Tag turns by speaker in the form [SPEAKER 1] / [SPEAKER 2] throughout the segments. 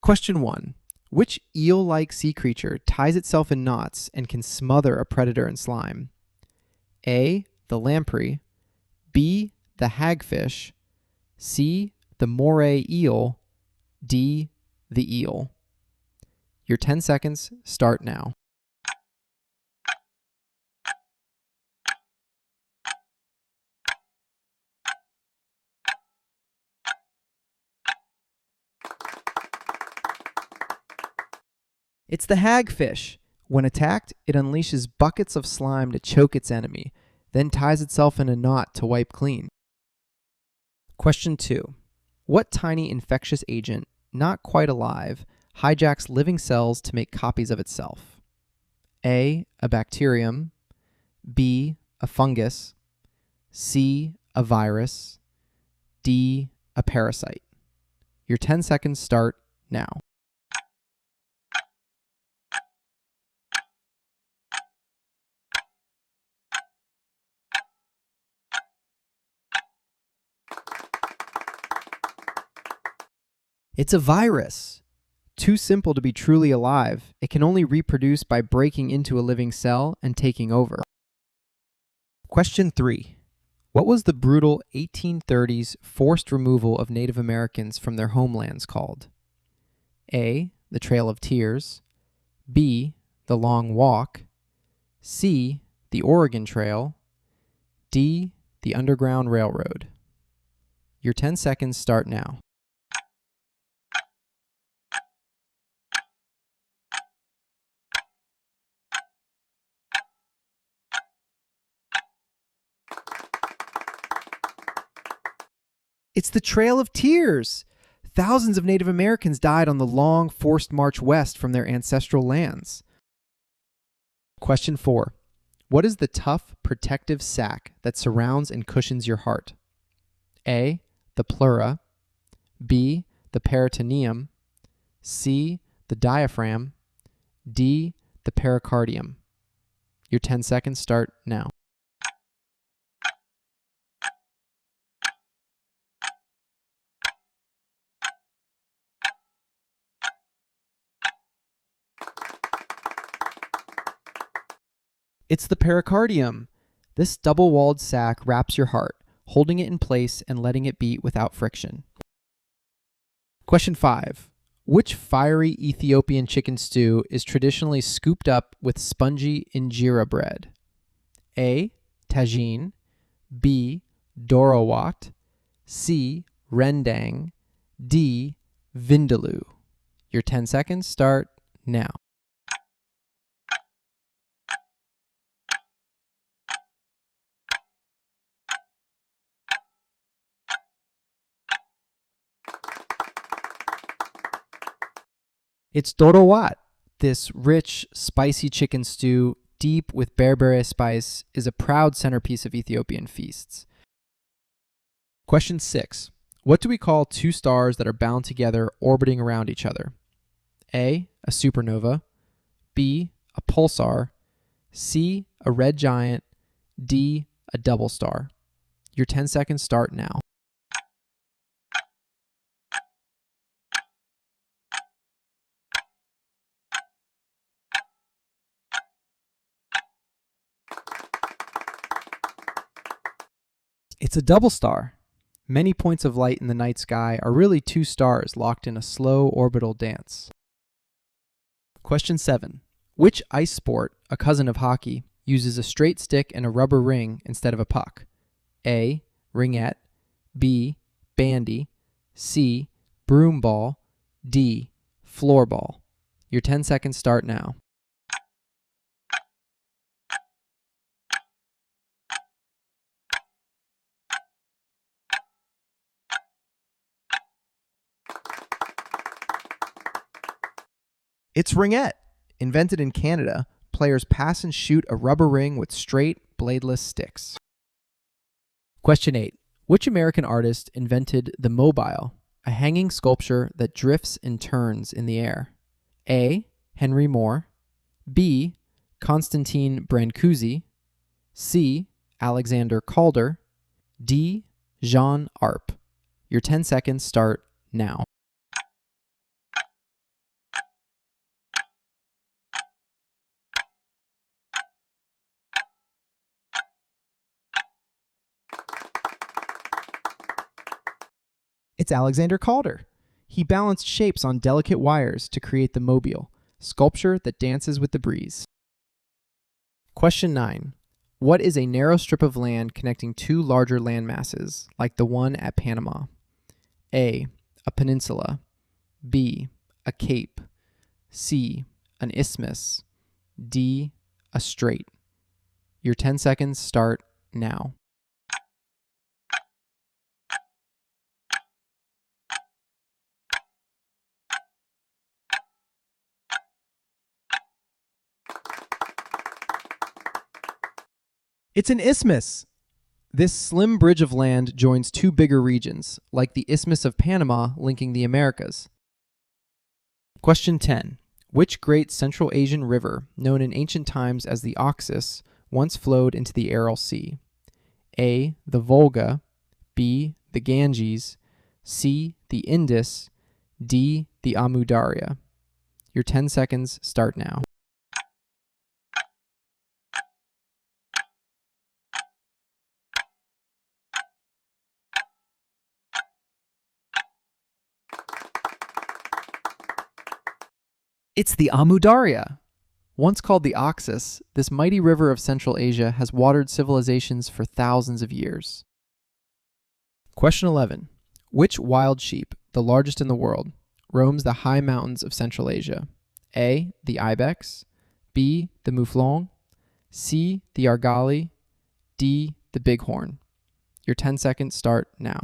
[SPEAKER 1] Question 1. Which eel-like sea creature ties itself in knots and can smother a predator in slime? A. The lamprey. B. The hagfish. C. The moray eel. D. The eel. Your 10 seconds start now. It's the hagfish. When attacked, it unleashes buckets of slime to choke its enemy, then ties itself in a knot to wipe clean. Question 2. What tiny infectious agent, not quite alive, hijacks living cells to make copies of itself? A. A bacterium. B. A fungus. C. A virus. D. A parasite. Your 10 seconds start now. It's a virus. Too simple to be truly alive, it can only reproduce by breaking into a living cell and taking over. Question 3. What was the brutal 1830s forced removal of Native Americans from their homelands called? A. The Trail of Tears. B. The Long Walk. C. The Oregon Trail. D. The Underground Railroad. Your 10 seconds start now. It's the Trail of Tears. Thousands of Native Americans died on the long, forced march west from their ancestral lands. Question 4. What is the tough, protective sac that surrounds and cushions your heart? A. The pleura. B. The peritoneum. C. The diaphragm. D. The pericardium. Your 10 seconds start now. It's the pericardium. This double-walled sac wraps your heart, holding it in place and letting it beat without friction. Question 5. Which fiery Ethiopian chicken stew is traditionally scooped up with spongy injera bread? A. Tagine. B. Dorowat. C. Rendang. D. Vindaloo. Your 10 seconds start now. It's dorowat. This rich, spicy chicken stew, deep with berbere spice, is a proud centerpiece of Ethiopian feasts. Question 6. What do we call two stars that are bound together orbiting around each other? A. A supernova. B. A pulsar. C. A red giant. D. A double star. Your 10 seconds start now. It's a double star. Many points of light in the night sky are really two stars locked in a slow orbital dance. Question 7. Which ice sport, a cousin of hockey, uses a straight stick and a rubber ring instead of a puck? A. Ringette. B. Bandy. C. Broomball. D. Floorball. Your 10 seconds start now. It's ringette. Invented in Canada, players pass and shoot a rubber ring with straight, bladeless sticks. Question 8. Which American artist invented the mobile, a hanging sculpture that drifts and turns in the air? A. Henry Moore. B. Constantine Brancusi. C. Alexander Calder. D. Jean Arp. Your 10 seconds start now. It's Alexander Calder. He balanced shapes on delicate wires to create the mobile, sculpture that dances with the breeze. Question 9. What is a narrow strip of land connecting two larger land masses, like the one at Panama? A peninsula. B, a cape. C, an isthmus. D, a strait. Your 10 seconds start now. It's an isthmus. This slim bridge of land joins two bigger regions, like the Isthmus of Panama linking the Americas. Question 10. Which great Central Asian river, known in ancient times as the Oxus, once flowed into the Aral Sea? A, the Volga. B, the Ganges. C, the Indus. D, the Amu Darya. Your 10 seconds start now. It's the Amu Darya. Once called the Oxus, this mighty river of Central Asia has watered civilizations for thousands of years. Question 11. Which wild sheep, the largest in the world, roams the high mountains of Central Asia? A, the ibex. B, the mouflon. C, the argali. D, the bighorn. Your 10 seconds start now.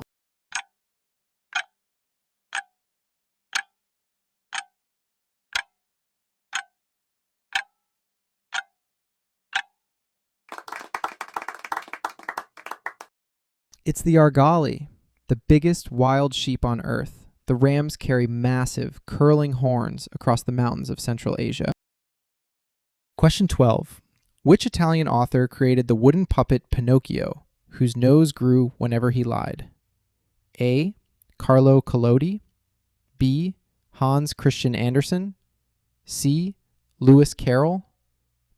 [SPEAKER 1] It's the argali, the biggest wild sheep on Earth. The rams carry massive, curling horns across the mountains of Central Asia. Question 12. Which Italian author created the wooden puppet Pinocchio, whose nose grew whenever he lied? A, Carlo Collodi. B, Hans Christian Andersen. C, Lewis Carroll.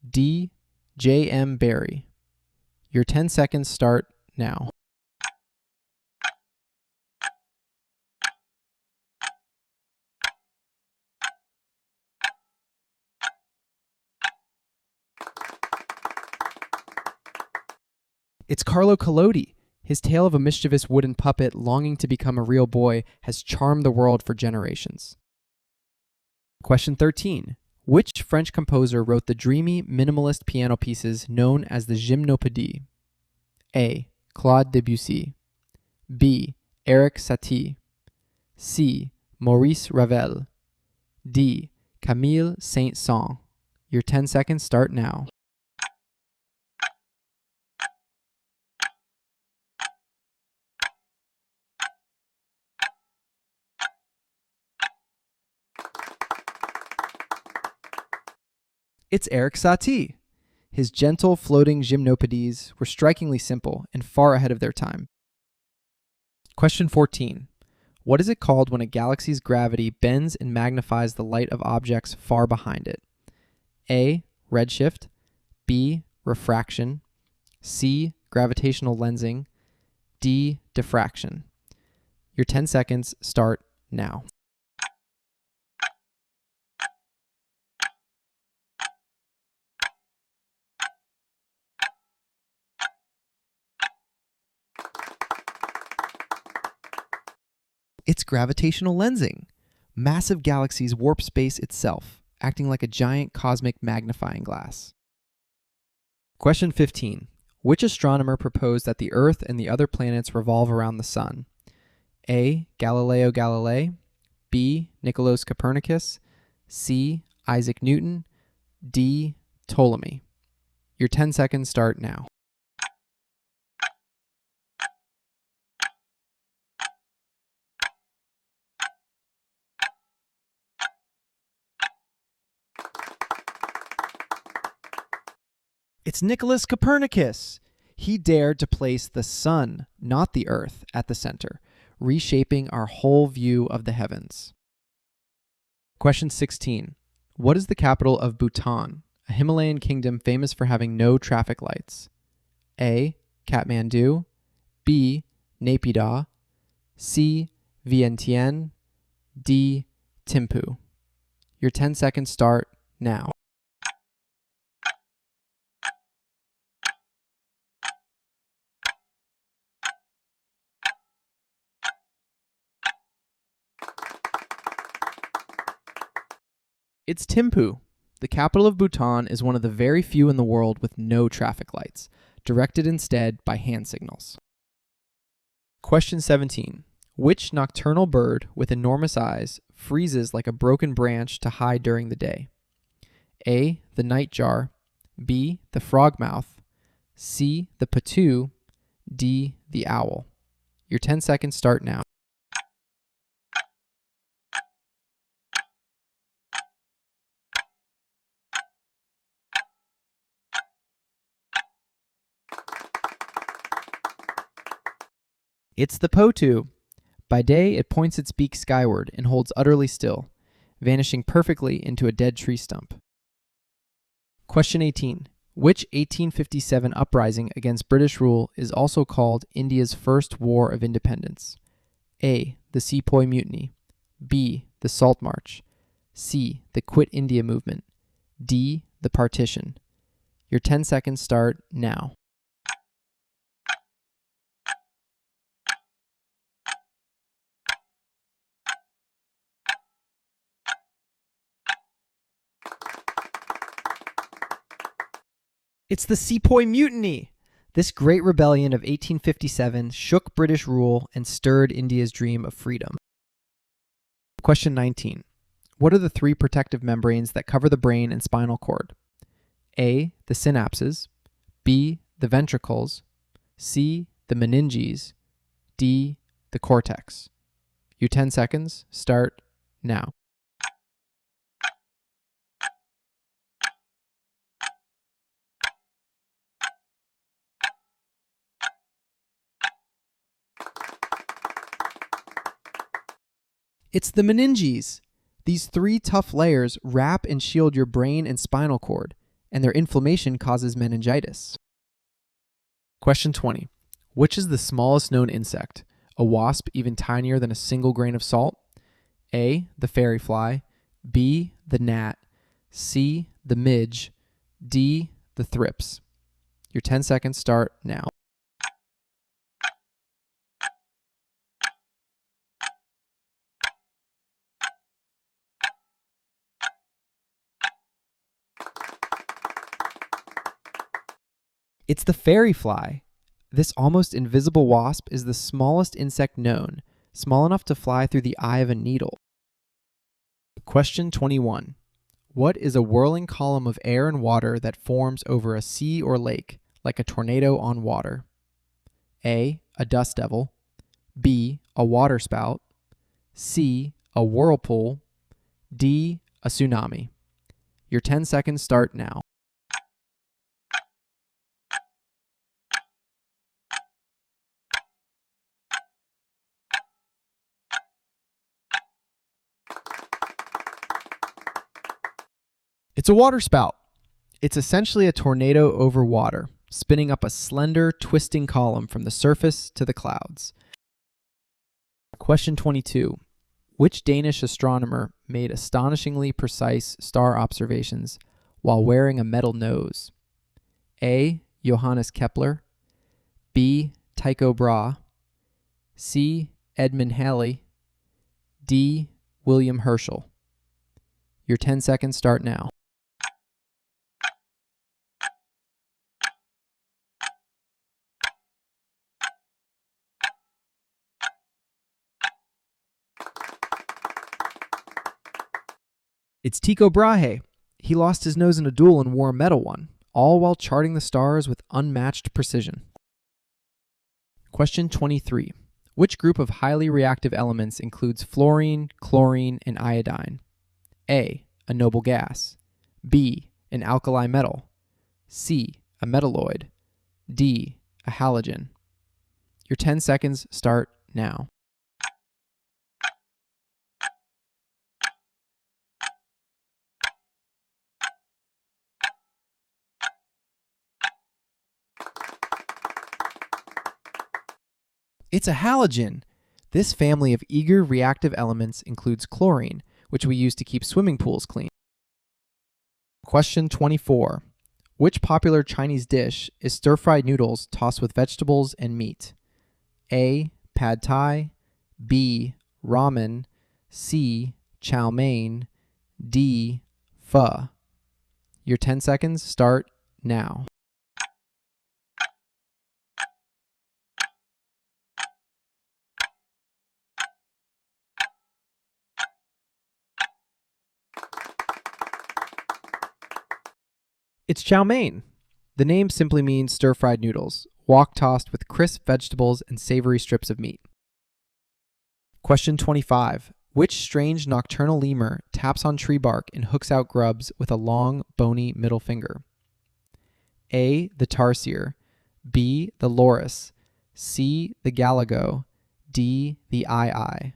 [SPEAKER 1] D, J. M. Barrie. Your 10 seconds start now. It's Carlo Collodi. His tale of a mischievous wooden puppet longing to become a real boy has charmed the world for generations. Question 13. Which French composer wrote the dreamy, minimalist piano pieces known as the Gymnopédies? A, Claude Debussy. B, Eric Satie. C, Maurice Ravel. D, Camille Saint-Saëns. Your 10 seconds start now. It's Eric Satie. His gentle, floating Gymnopédies were strikingly simple and far ahead of their time. Question 14. What is it called when a galaxy's gravity bends and magnifies the light of objects far behind it? A, redshift. B, refraction. C, gravitational lensing. D, diffraction. Your 10 seconds start now. It's gravitational lensing. Massive galaxies warp space itself, acting like a giant cosmic magnifying glass. Question 15. Which astronomer proposed that the Earth and the other planets revolve around the Sun? A, Galileo Galilei. B, Nicolaus Copernicus. C, Isaac Newton. D, Ptolemy. Your 10 seconds start now. It's Nicolaus Copernicus. He dared to place the sun, not the earth, at the center, reshaping our whole view of the heavens. Question 16. What is the capital of Bhutan, a Himalayan kingdom famous for having no traffic lights? A, Kathmandu. B, Naypyidaw. C, Vientiane, D. Timpu. Your 10 seconds start now. It's Thimphu. The capital of Bhutan is one of the very few in the world with no traffic lights, directed instead by hand signals. Question 17. Which nocturnal bird with enormous eyes freezes like a broken branch to hide during the day? A. The nightjar, B. The frogmouth, C. The patoo, D. The owl. Your 10 seconds start now. It's the potoo. By day, it points its beak skyward and holds utterly still, vanishing perfectly into a dead tree stump. Question 18. Which 1857 uprising against British rule is also called India's First War of Independence? A. The Sepoy Mutiny, B. The Salt March, C. The Quit India Movement, D. The Partition. Your 10 seconds start now. It's the Sepoy Mutiny! This great rebellion of 1857 shook British rule and stirred India's dream of freedom. Question 19. What are the three protective membranes that cover the brain and spinal cord? A. The synapses, B. The ventricles, C. The meninges, D. The cortex. Your 10 seconds start now. It's the meninges. These three tough layers wrap and shield your brain and spinal cord, and their inflammation causes meningitis. Question 20. Which is the smallest known insect? A wasp even tinier than a single grain of salt? A. The fairy fly, B. The gnat, C. The midge, D. The thrips. Your 10 seconds start now. It's the fairy fly. This almost invisible wasp is the smallest insect known, small enough to fly through the eye of a needle. Question 21. What is a whirling column of air and water that forms over a sea or lake, like a tornado on water? A. A dust devil, B. A waterspout, C. A whirlpool, D. A tsunami. Your 10 seconds start now. It's a waterspout. It's essentially a tornado over water, spinning up a slender, twisting column from the surface to the clouds. Question 22. Which Danish astronomer made astonishingly precise star observations while wearing a metal nose? A. Johannes Kepler, B. Tycho Brahe, C. Edmund Halley, D. William Herschel. Your 10 seconds start now. It's Tycho Brahe. He lost his nose in a duel and wore a metal one, all while charting the stars with unmatched precision. Question 23. Which group of highly reactive elements includes fluorine, chlorine, and iodine? A. A noble gas, B. An alkali metal, C. A metalloid, D. A halogen. Your 10 seconds start now. It's a halogen. This family of eager reactive elements includes chlorine, which we use to keep swimming pools clean. Question 24. Which popular Chinese dish is stir-fried noodles tossed with vegetables and meat? A. Pad Thai, B. Ramen, C. Chow mein, D. Pho. Your 10 seconds start now. It's chow mein. The name simply means stir-fried noodles, wok-tossed with crisp vegetables and savory strips of meat. Question 25. Which strange nocturnal lemur taps on tree bark and hooks out grubs with a long, bony middle finger? A. The tarsier, B. The loris, C. The galago, D. The eye.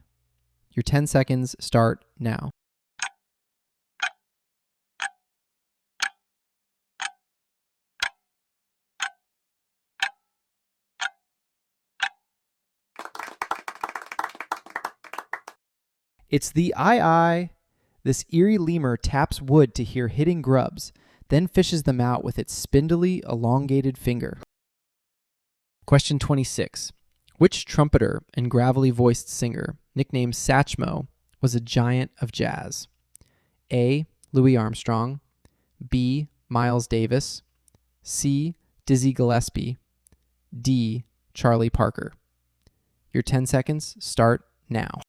[SPEAKER 1] Your 10 seconds start now. It's the eye. This eerie lemur taps wood to hear hitting grubs, then fishes them out with its spindly, elongated finger. Question 26. Which trumpeter and gravelly-voiced singer, nicknamed Satchmo, was a giant of jazz? A. Louis Armstrong, B. Miles Davis, C. Dizzy Gillespie, D. Charlie Parker. Your 10 seconds start now.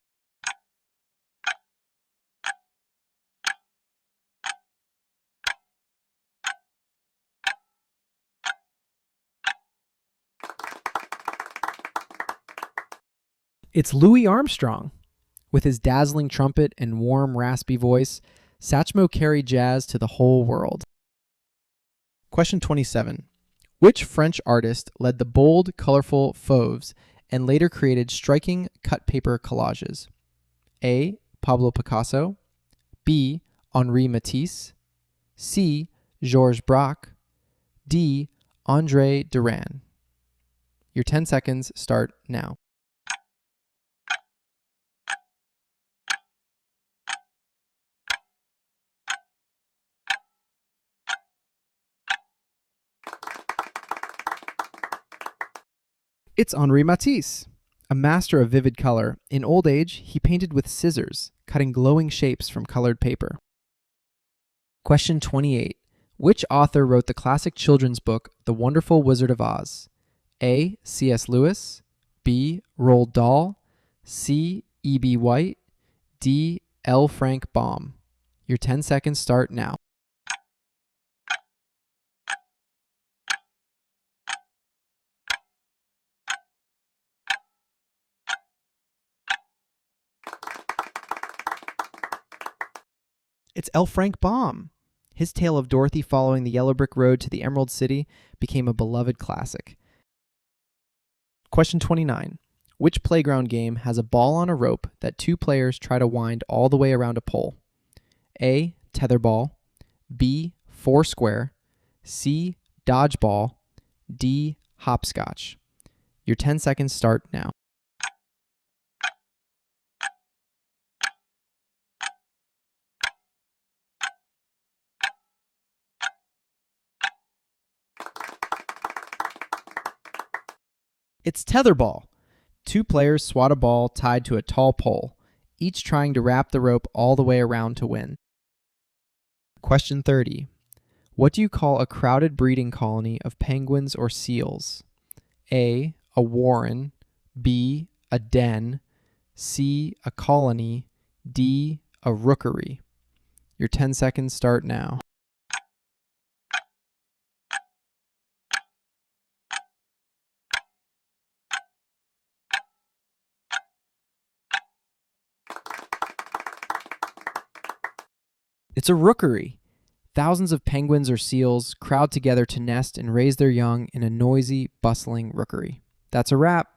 [SPEAKER 1] It's Louis Armstrong. With his dazzling trumpet and warm, raspy voice, Satchmo carried jazz to the whole world. Question 27. Which French artist led the bold, colorful Fauves and later created striking cut paper collages? A. Pablo Picasso, B. Henri Matisse, C. Georges Braque, D. André Derain. Your 10 seconds start now. It's Henri Matisse. A master of vivid color, in old age, he painted with scissors, cutting glowing shapes from colored paper. Question 28. Which author wrote the classic children's book, The Wonderful Wizard of Oz? A. C.S. Lewis, B. Roald Dahl, C. E.B. White, D. L. Frank Baum. Your 10 seconds start now. It's L. Frank Baum. His tale of Dorothy following the yellow brick road to the Emerald City became a beloved classic. Question 29. Which playground game has a ball on a rope that two players try to wind all the way around a pole? A. Tetherball, B. Foursquare, C. Dodgeball, D. Hopscotch. Your 10 seconds start now. It's tetherball. Two players swat a ball tied to a tall pole, each trying to wrap the rope all the way around to win. Question 30. What do you call a crowded breeding colony of penguins or seals? A. A warren, B. A den, C. A colony, D. A rookery. Your 10 seconds start now. It's a rookery. Thousands of penguins or seals crowd together to nest and raise their young in a noisy, bustling rookery. That's a wrap.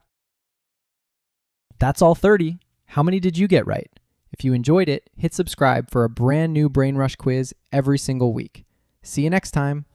[SPEAKER 1] That's all 30. How many did you get right? If you enjoyed it, hit subscribe for a brand new Brain Rush quiz every single week. See you next time.